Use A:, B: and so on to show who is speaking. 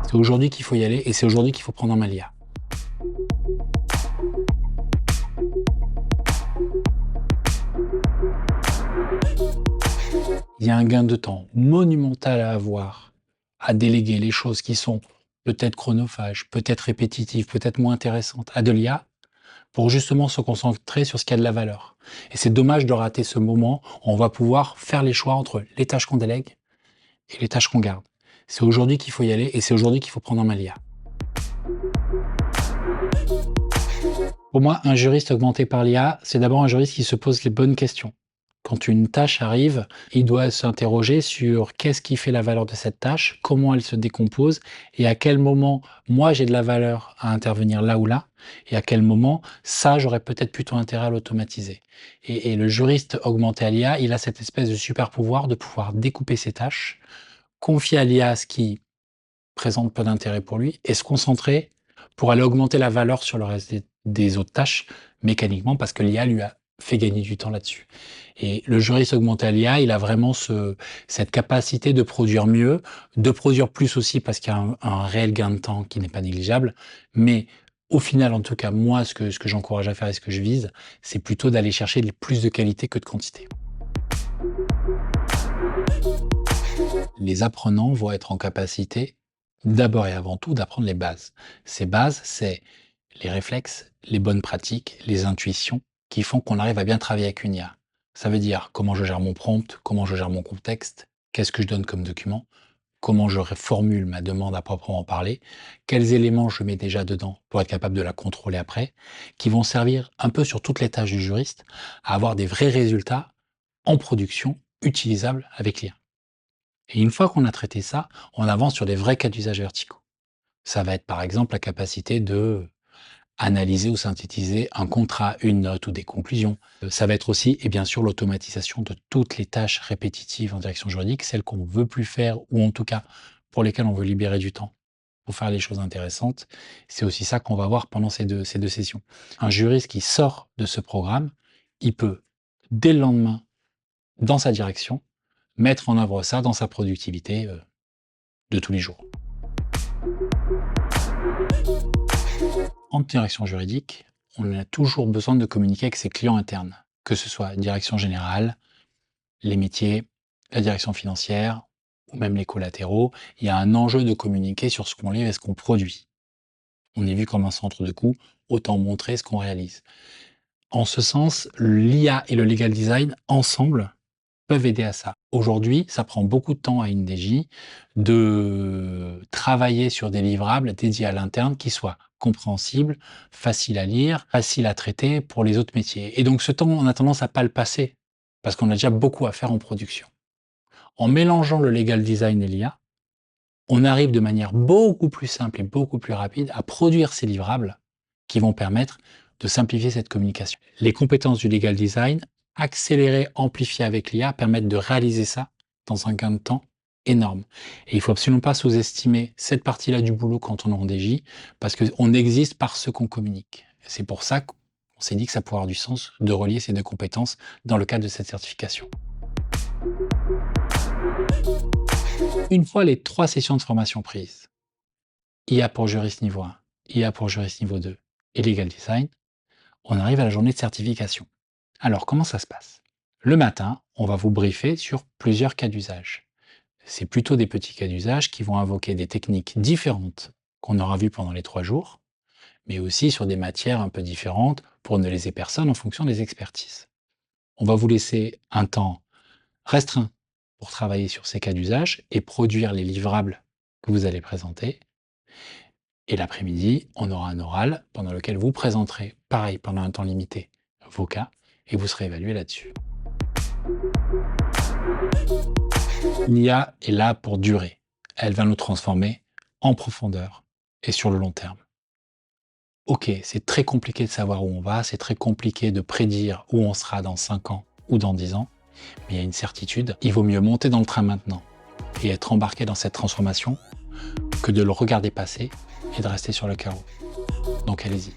A: C'est aujourd'hui qu'il faut y aller et c'est aujourd'hui qu'il faut prendre en main l'IA. Il y a un gain de temps monumental à avoir, à déléguer les choses qui sont peut-être chronophages, peut-être répétitives, peut-être moins intéressantes, à de l'IA, pour justement se concentrer sur ce qui a de la valeur. Et c'est dommage de rater ce moment où on va pouvoir faire les choix entre les tâches qu'on délègue et les tâches qu'on garde. C'est aujourd'hui qu'il faut y aller et c'est aujourd'hui qu'il faut prendre en main l'IA. Pour moi, un juriste augmenté par l'IA, c'est d'abord un juriste qui se pose les bonnes questions. Quand une tâche arrive, il doit s'interroger sur qu'est-ce qui fait la valeur de cette tâche, comment elle se décompose et à quel moment moi j'ai de la valeur à intervenir là ou là et à quel moment ça j'aurais peut-être plutôt intérêt à l'automatiser. Et le juriste augmenté à l'IA, il a cette espèce de super pouvoir de pouvoir découper ses tâches, confier à l'IA ce qui présente peu d'intérêt pour lui et se concentrer pour aller augmenter la valeur sur le reste des autres tâches mécaniquement parce que l'IA lui a fait gagner du temps là-dessus. Et le juriste augmenté à l'IA, il a vraiment cette capacité de produire mieux, de produire plus aussi parce qu'il y a un réel gain de temps qui n'est pas négligeable. Mais au final, en tout cas, moi, ce que j'encourage à faire et ce que je vise, c'est plutôt d'aller chercher plus de qualité que de quantité. Les apprenants vont être en capacité, d'abord et avant tout, d'apprendre les bases. Ces bases, c'est les réflexes, les bonnes pratiques, les intuitions qui font qu'on arrive à bien travailler avec une IA. Ça veut dire comment je gère mon prompt, comment je gère mon contexte, qu'est-ce que je donne comme document, comment je reformule ma demande à proprement parler, quels éléments je mets déjà dedans pour être capable de la contrôler après, qui vont servir un peu sur toutes les tâches du juriste à avoir des vrais résultats en production utilisables avec l'IA. Et une fois qu'on a traité ça, on avance sur des vrais cas d'usage verticaux. Ça va être par exemple la capacité de analyser ou synthétiser un contrat, une note ou des conclusions. Ça va être aussi, et bien sûr, l'automatisation de toutes les tâches répétitives en direction juridique, celles qu'on ne veut plus faire ou en tout cas pour lesquelles on veut libérer du temps pour faire les choses intéressantes. C'est aussi ça qu'on va voir pendant ces deux sessions. Un juriste qui sort de ce programme, il peut, dès le lendemain, dans sa direction, mettre en œuvre ça dans sa productivité de tous les jours. En direction juridique, on a toujours besoin de communiquer avec ses clients internes, que ce soit direction générale, les métiers, la direction financière ou même les collatéraux. Il y a un enjeu de communiquer sur ce qu'on livre et ce qu'on produit. On est vu comme un centre de coût, autant montrer ce qu'on réalise. En ce sens, l'IA et le legal design, ensemble, peuvent aider à ça. Aujourd'hui, ça prend beaucoup de temps à une DJ de travailler sur des livrables dédiés à l'interne qui soient compréhensibles, faciles à lire, faciles à traiter pour les autres métiers. Et donc ce temps, on a tendance à pas le passer parce qu'on a déjà beaucoup à faire en production. En mélangeant le legal design et l'IA, on arrive de manière beaucoup plus simple et beaucoup plus rapide à produire ces livrables qui vont permettre de simplifier cette communication. Les compétences du legal design, accélérées, amplifiées avec l'IA, permettent de réaliser ça dans un gain de temps énorme. Et il ne faut absolument pas sous-estimer cette partie-là du boulot quand on est en DJ, parce qu'on existe par ce qu'on communique. C'est pour ça qu'on s'est dit que ça pourrait avoir du sens de relier ces deux compétences dans le cadre de cette certification. Une fois les 3 sessions de formation prises, IA pour juriste niveau 1, IA pour juriste niveau 2 et legal design, on arrive à la journée de certification. Alors, comment ça se passe? Le matin, on va vous briefer sur plusieurs cas d'usage. C'est plutôt des petits cas d'usage qui vont invoquer des techniques différentes qu'on aura vues pendant les 3 jours, mais aussi sur des matières un peu différentes pour ne léser personne en fonction des expertises. On va vous laisser un temps restreint pour travailler sur ces cas d'usage et produire les livrables que vous allez présenter. Et l'après-midi, on aura un oral pendant lequel vous présenterez, pareil, pendant un temps limité, vos cas et vous serez évalué là-dessus. L'IA est là pour durer. Elle va nous transformer en profondeur et sur le long terme. Ok, c'est très compliqué de savoir où on va, c'est très compliqué de prédire où on sera dans 5 ans ou dans 10 ans, mais il y a une certitude, il vaut mieux monter dans le train maintenant et être embarqué dans cette transformation que de le regarder passer et de rester sur le carreau. Donc allez-y.